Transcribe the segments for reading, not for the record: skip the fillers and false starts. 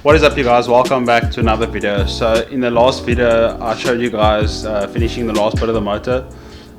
What is up, you guys? Welcome back to another video. So in the last video I showed you guys finishing the last bit of the motor.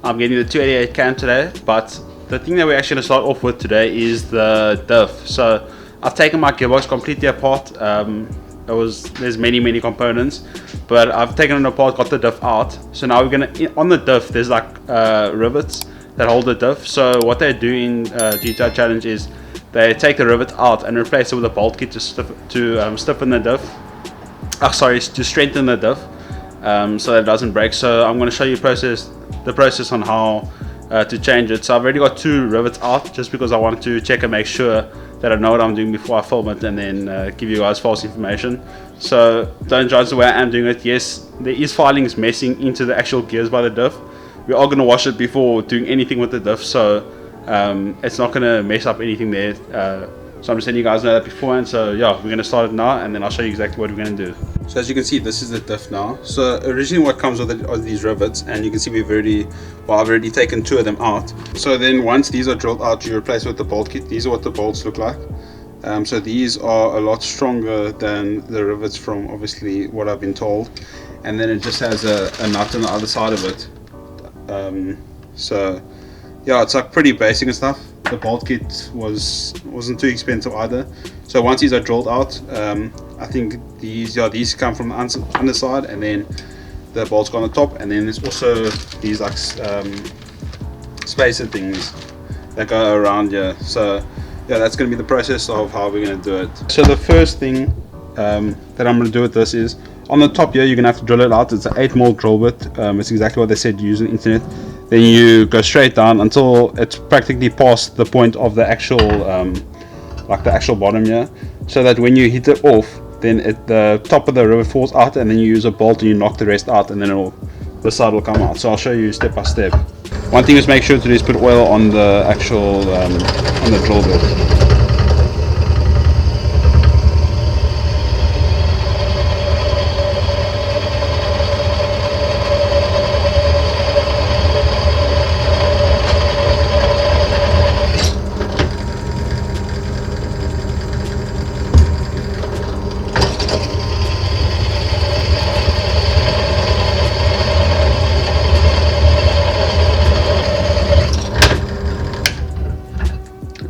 I'm getting the 288 cam today, but the thing that we're actually going to start off with today is the diff. So I've taken my gearbox completely apart. There's many components, but I've taken it apart, got the diff out. So now we're gonna, on the diff there's like rivets that hold the diff. So what they do in GTA Challenge is they take the rivet out and replace it with a bolt kit to stiffen the diff. To strengthen the diff, so that it doesn't break. So I'm going to show you the process on how to change it. So I've already got 2 rivets out, just because I wanted to check and make sure that I know what I'm doing before I film it, and then give you guys false information. So don't judge the way I am doing it. Yes, there is filings messing into the actual gears by the diff. We are going to wash it before doing anything with the diff, so it's not going to mess up anything there. So I'm just letting you guys know that beforehand. So yeah, we're going to start it now, and then I'll show you exactly what we're going to do. So as you can see, this is the diff now. So originally what comes with it are these rivets, and you can see I've already taken 2 of them out. So then once these are drilled out, you replace with the bolt kit. These are what the bolts look like. So these are a lot stronger than the rivets from obviously what I've been told. And then it just has a nut on the other side of it. So yeah, it's like pretty basic and stuff. The bolt kit wasn't too expensive either. So once these are drilled out, I think these come from the underside, and then the bolts go on the top, and then there's also these like spacer things that go around here. So yeah, that's going to be the process of how we're going to do it. So the first thing that I'm going to do with this is, on the top here you're going to have to drill it out. It's an 8mm drill bit. It's exactly what they said to use on the internet. Then you go straight down until it's practically past the point of the actual like the actual bottom here, so that when you hit it off, then the top of the rivet falls out, and then you use a bolt and you knock the rest out, and then the side will come out. So I'll show you step by step. One thing is, make sure to do is put oil on the actual on the drill bit.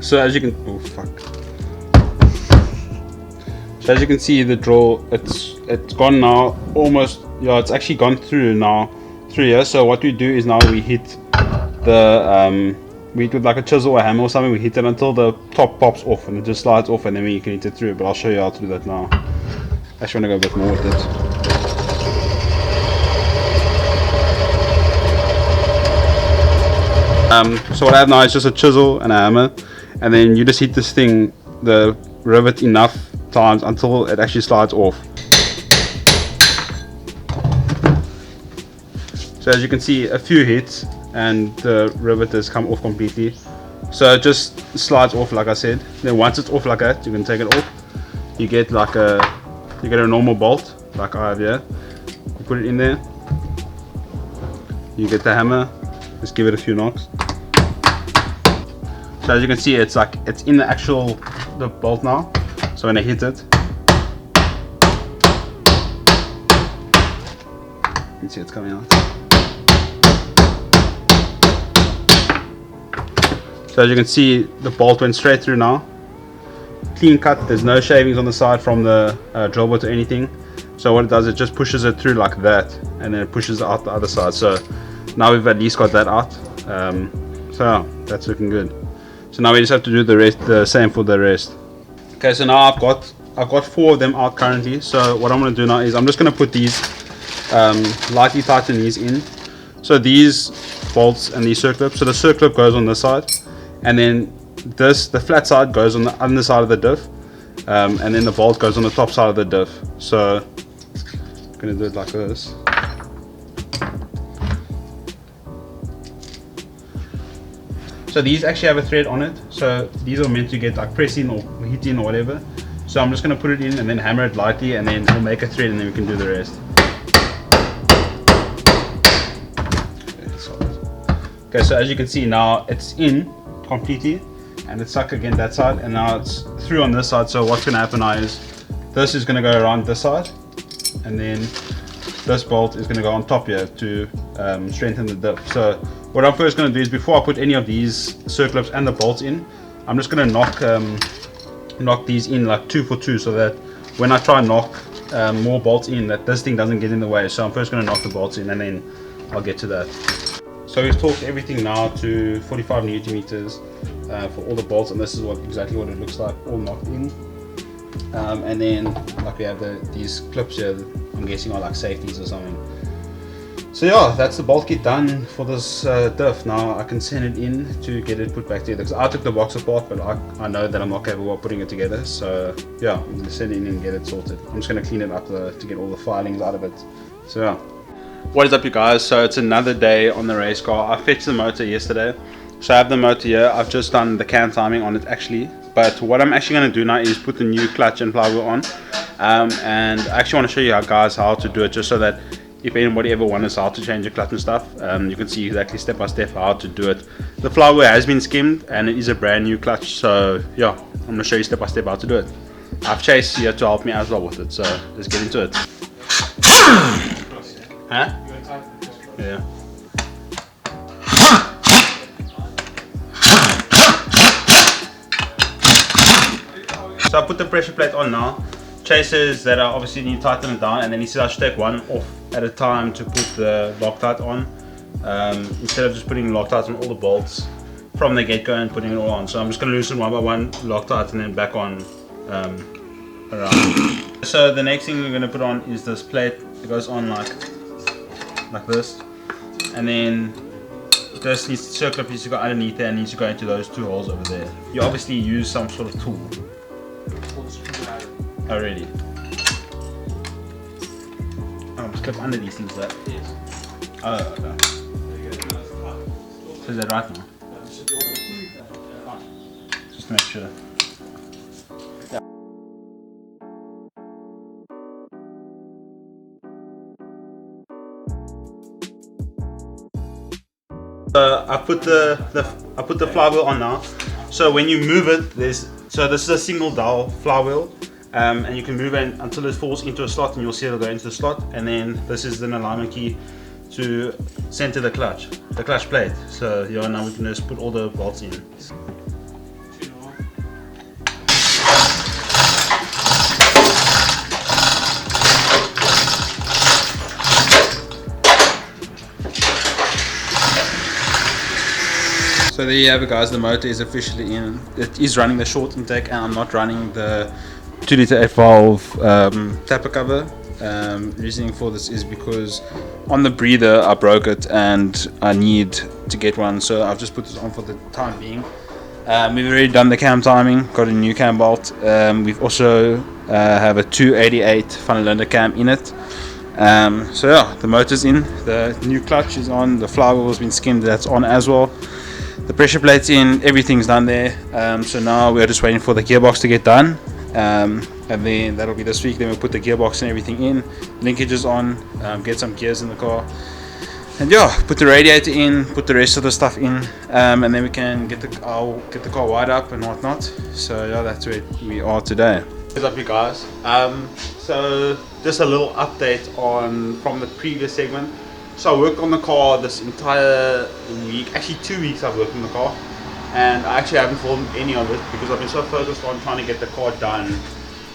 So as you can, So as you can see, the drill, it's gone now almost. Yeah, it's actually gone through here. So what we do is now we hit the we hit with like a chisel or a hammer or something. We hit it until the top pops off and it just slides off, and then you can hit it through. But I'll show you how to do that now. I actually want to go a bit more with it. So what I have now is just a chisel and a hammer, and then you just hit this thing, the rivet, enough times until it actually slides off. So as you can see, a few hits and the rivet has come off completely. So it just slides off like I said. Then once it's off like that, you can take it off. You get a normal bolt like I have here. You put it in there. You get the hammer. Just give it a few knocks. So as you can see, it's in the bolt now. So when I hit it, you can see it's coming out. So as you can see, the bolt went straight through now. Clean cut, there's no shavings on the side from the drill bit or anything. So what it does, it just pushes it through like that, and then it pushes it out the other side. So now we've at least got that out. So that's looking good. So now we just have to do the same for the rest. Okay, so now I've got 4 of them out currently. So what I'm going to do now is I'm just going to put these lightly tighten these in. So these bolts and these circlips. So the circlip goes on this side, and then the flat side goes on the underside of the diff, and then the bolt goes on the top side of the diff. So I'm going to do it like this. So these actually have a thread on it, so these are meant to get like press in or hit in or whatever. So I'm just going to put it in and then hammer it lightly, and then we'll make a thread, and then we can do the rest. Okay, so as you can see now it's in completely, and it's stuck again that side, and now it's through on this side. So what's going to happen now is this is going to go around this side, and then this bolt is going to go on top here to strengthen the diff. So what I'm first going to do is, before I put any of these circlips and the bolts in, I'm just going to knock these in like 2 for 2, so that when I try and knock more bolts in, that this thing doesn't get in the way. So I'm first going to knock the bolts in, and then I'll get to that. So we've torqued everything now to 45 Newton meters for all the bolts, and this is exactly what it looks like, all knocked in. And then like we have these clips here, I'm guessing are like safeties or something. So yeah, that's the bolt kit done for this diff. Now I can send it in to get it put back together, because I took the box apart, but I know that I'm not capable of putting it together. So yeah, I'm going to send it in and get it sorted. I'm just going to clean it up to get all the filings out of it. So yeah. What is up, you guys? So it's another day on the race car. I fetched the motor yesterday, so I have the motor here. I've just done the cam timing on it actually, but what I'm actually going to do now is put the new clutch and flywheel on, and I actually want to show you guys how to do it, just so that if anybody ever wonders how to change the clutch and stuff, you can see exactly step by step how to do it. The flywheel has been skimmed and it is a brand new clutch, so yeah, I'm going to show you step by step how to do it. I've Chase here to help me as well with it, so let's get into it. Huh? Yeah. So I put the pressure plate on now. Chase says that I obviously need to tighten it down, and then he says I should take one off at a time to put the Loctite on, instead of just putting Loctite on all the bolts from the get-go and putting it all on. So I'm just going to loosen one by one Loctite and then back on around. So the next thing we're going to put on is this plate. It goes on like this, and then this circlip needs to go underneath there and needs to go into those 2 holes over there. You obviously use some sort of tool. Oh really? Oh, just clip under these things there. Yes. Oh, okay. So is that right now? Just to make sure. I put the flywheel on now. So when you move it, this is a single dowel flywheel, and you can move it until it falls into a slot, and you'll see it'll go into the slot. And then this is an alignment key to center the clutch plate. So yeah, now we can just put all the bolts in. So there you have it, guys. The motor is officially in. It is running the short intake, and I'm not running the 2-litre 8-valve tapper cover. Reasoning for this is because on the breather I broke it and I need to get one, so I've just put this on for the time being. We've already done the cam timing, got a new cam bolt. We've also have a 288 funnel under cam in it. So yeah, the motor's in, the new clutch is on, the flywheel has been skimmed, that's on as well. The pressure plate's in, everything's done there. So now we're just waiting for the gearbox to get done, and then that'll be this week. Then we'll put the gearbox and everything in, linkages on, get some gears in the car, and yeah, put the radiator in, put the rest of the stuff in, and then we can I'll get the car wired up and whatnot. So yeah, that's where we are today. What's up, you guys? So just a little update from the previous segment. So I worked on the car this entire week, actually 2 weeks I've worked on the car, and I actually haven't filmed any of it because I've been so focused on trying to get the car done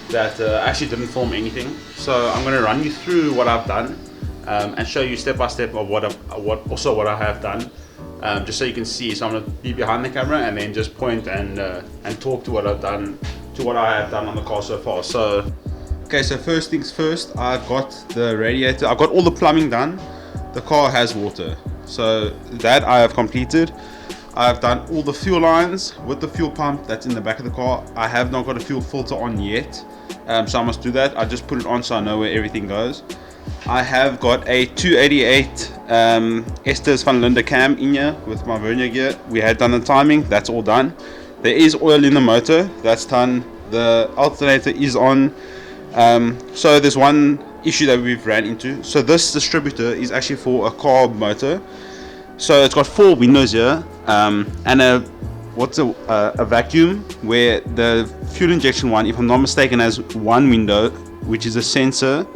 that I actually didn't film anything. So I'm going to run you through what I've done, and show you step by step of what I have done, just so you can see. So I'm going to be behind the camera and then just point and talk to what I've done, to what I have done on the car so far. So okay, so first things first, I've got the radiator, I've got all the plumbing done. The car has water, so that I have completed. I've done all the fuel lines with the fuel pump that's in the back of the car. I have not got a fuel filter on yet, so I must do that. I just put it on so I know where everything goes. I have got a 288 Estas van Linde cam in here with my vernier gear. We had done the timing, that's all done. There is oil in the motor, that's done. The alternator is on. So there's one issue that we've ran into. So this distributor is actually for a carb motor. So it's got 4 windows here, and a vacuum, where the fuel injection one, if I'm not mistaken, has one window, which is a sensor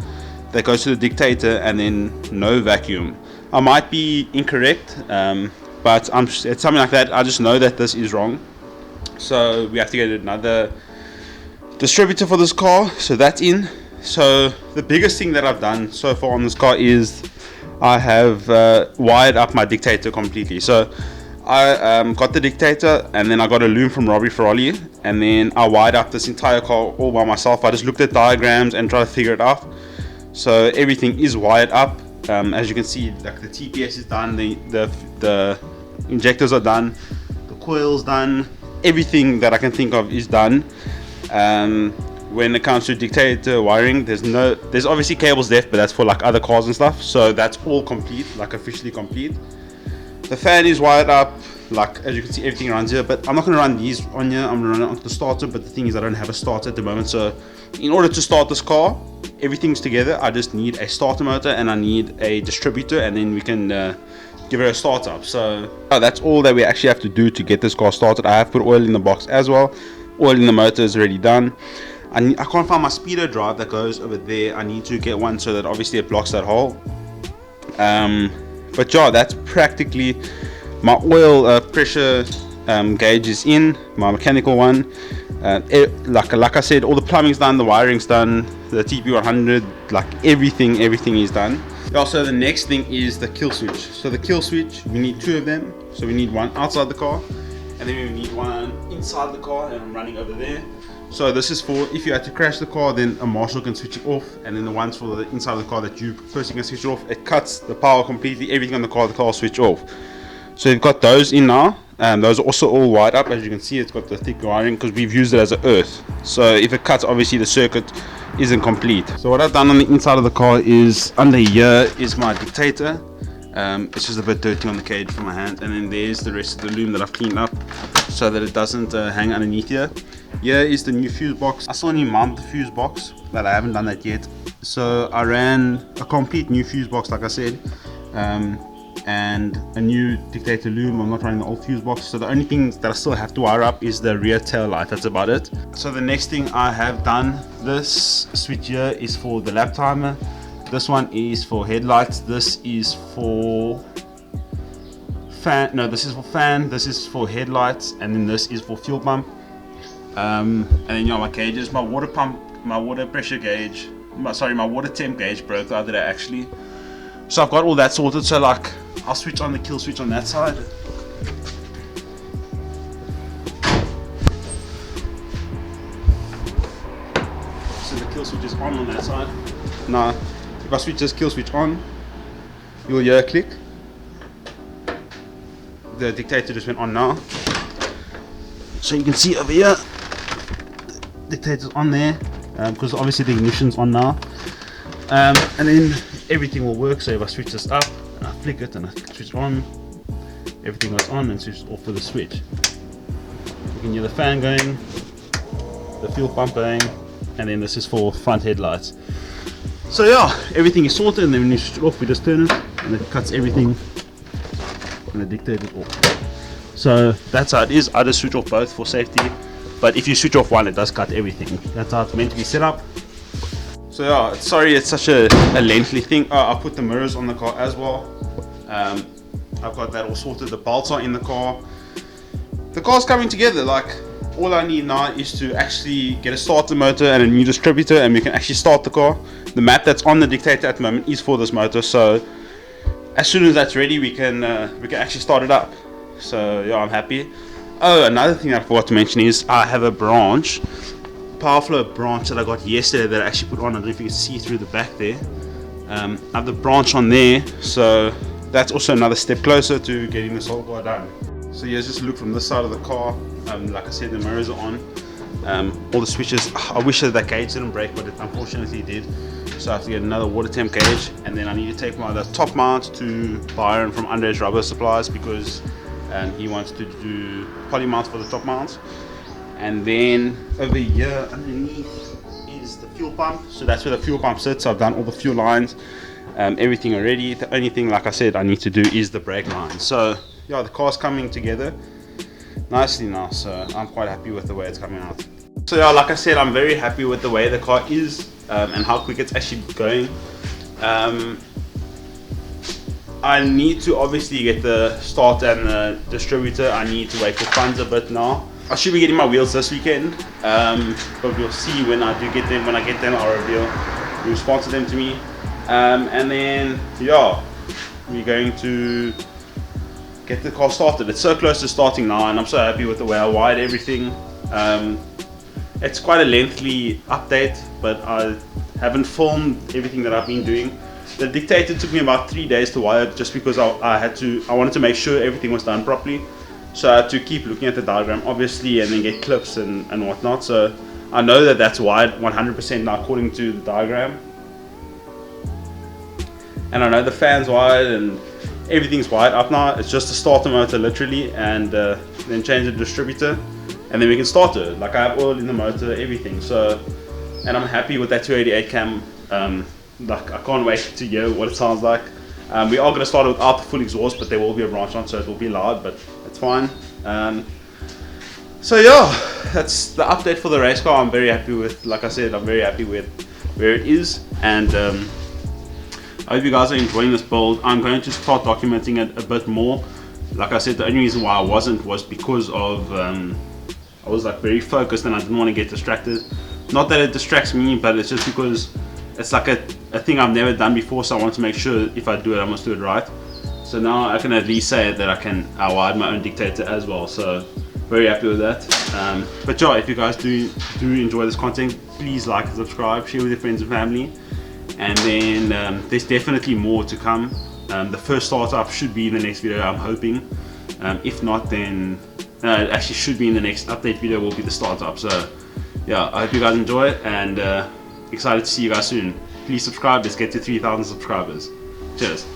that goes to the Dictator, and then no vacuum. I might be incorrect, but it's something like that. I just know that this is wrong, so we have to get another distributor for this car. So that's in. So the biggest thing that I've done so far on this car is I have wired up my Dictator completely. So I got the Dictator, and then I got a loom from Robbie Ferrari, and then I wired up this entire car all by myself. I just looked at diagrams and tried to figure it out. So everything is wired up. As you can see, like the TPS is done, the injectors are done, the coils done, everything that I can think of is done. When it comes to Dictator wiring, there's obviously cables left, but that's for like other cars and stuff. So that's all complete, like officially complete. The fan is wired up, like as you can see, everything runs here, but I'm not going to run these on here. I'm going to run it onto the starter, but the thing is I don't have a starter at the moment. So in order to start this car, everything's together. I just need a starter motor and I need a distributor, and then we can give it a start up. So that's all that we actually have to do to get this car started. I have put oil in the box as well. Oil in the motor is already done. I can't find my speedo drive that goes over there. I need to get one so that obviously it blocks that hole. But yeah, that's practically my oil pressure gauge is in, my mechanical one. Like I said, all the plumbing's done, the wiring's done, the TP100, like everything is done. Also, the next thing is the kill switch. So the kill switch, we need two of them. So we need one outside the car, and then we need one inside the car, and I'm running over there. So this is for if you had to crash the car, then a marshal can switch it off, and then the ones for the inside of the car that you personally can switch it off. It cuts the power completely, everything on the car will switch off. So you've got those in now, and those are also all wired up. As you can see, it's got the thick wiring because we've used it as an earth. So if it cuts, obviously the circuit isn't complete. So what I've done on the inside of the car is, under here is my Dictator. It's just a bit dirty on the cage for my hand, and then there's the rest of the loom that I've cleaned up so that it doesn't hang underneath here. Here is the new fuse box. I still need to mount the fuse box, but I haven't done that yet. So I ran a complete new fuse box, like I said, and a new Dictator loom. I'm not running the old fuse box. So the only thing that I still have to wire up is the rear tail light. That's about it. So the next thing I have done, this switch here is for the lap timer. This one is for headlights. This is for fan. No, this is for fan. This is for headlights, and then this is for fuel pump. And then my gauges, my water pump, my water pressure gauge, my water temp gauge broke the other day actually. So I've got all that sorted. So like I'll switch on the kill switch on that side. So the kill switch is on that side. Now if I switch this kill switch on, you'll hear a click. The Dictator just went on now. So you can see over here, Dictator's on there, because obviously the ignition's on now, and then everything will work. So if I switch this up and I flick it and I switch on, everything goes on and switches off with the switch. You can hear the fan going, the fuel pump going, and then this is for front headlights. So yeah, everything is sorted, and then when you switch it off, we just turn it and it cuts everything, and the Dictator's off. So that's how it is. I just switch off both for safety, but if you switch off one, it does cut everything. That's how it's meant to be set up. So yeah, sorry it's such a lengthy thing. I put the mirrors on the car as well. I've got that all sorted. The bolts are in the car. The car's coming together. Like, all I need now is to actually get a starter motor and a new distributor, and we can actually start the car. The map that's on the Dictator at the moment is for this motor, so as soon as that's ready, we can actually start it up. So yeah, I'm happy. Oh, another thing I forgot to mention is I have a branch, power flow branch that I got yesterday that I actually put on. I don't know if you can see through the back there. I have the branch on there, so that's also another step closer to getting this whole car done. So here's just a look from this side of the car. Like I said, the mirrors are on. All the switches. I wish that gauge didn't break, but it unfortunately did. So I have to get another water temp gauge, and then I need to take the top mount to Byron from Under Edge Rubber Supplies, because he wants to do poly mounts for the top mounts. And then over here underneath is the fuel pump. So that's where the fuel pump sits. I've done all the fuel lines, everything already. The only thing, like I said, I need to do is the brake line. So yeah, the car's coming together. nicely now, so I'm quite happy with the way it's coming out. So yeah, like I said, I'm very happy with the way the car is and how quick it's actually going. I need to obviously get the starter and the distributor. I need to wait for funds a bit now. I should be getting my wheels this weekend, but we'll see when I do get them. When I get them, I'll reveal. You'll sponsor them to me, and then yeah, we're going to get the car started. It's so close to starting now, and I'm so happy with the way I wired everything. It's quite a lengthy update, but I haven't filmed everything that I've been doing. The Dictator took me about 3 days to wire, just because I wanted to make sure everything was done properly. So I had to keep looking at the diagram, obviously, and then get clips and whatnot. So I know that that's wired 100% now according to the diagram. And I know the fan's wired and everything's wired up now. It's just the starter motor literally, and then change the distributor, and then we can start it. Like, I have oil in the motor, everything. So, and I'm happy with that 288 cam. Like, I can't wait to hear what it sounds like. We are going to start without the full exhaust, but there will be a branch on, so it will be loud, but it's fine. So yeah, that's the update for the race car. I'm very happy with, like I said, I'm very happy with where it is, and I hope you guys are enjoying this build. I'm going to start documenting it a bit more. Like I said, the only reason why I wasn't was because of I was like very focused and I didn't want to get distracted. Not that it distracts me, but it's just because it's like a thing I've never done before, so I want to make sure if I do it, I must do it right. So now I can at least say that I wired my own Dictator as well, so very happy with that. But yeah, if you guys do enjoy this content, please like and subscribe, share with your friends and family, and then there's definitely more to come. The first startup should be in the next video, I'm hoping. If not, then it actually should be in the next update video, will be the startup. So yeah, I hope you guys enjoy it, and excited to see you guys soon. Please subscribe, let's get to 3,000 subscribers. Cheers.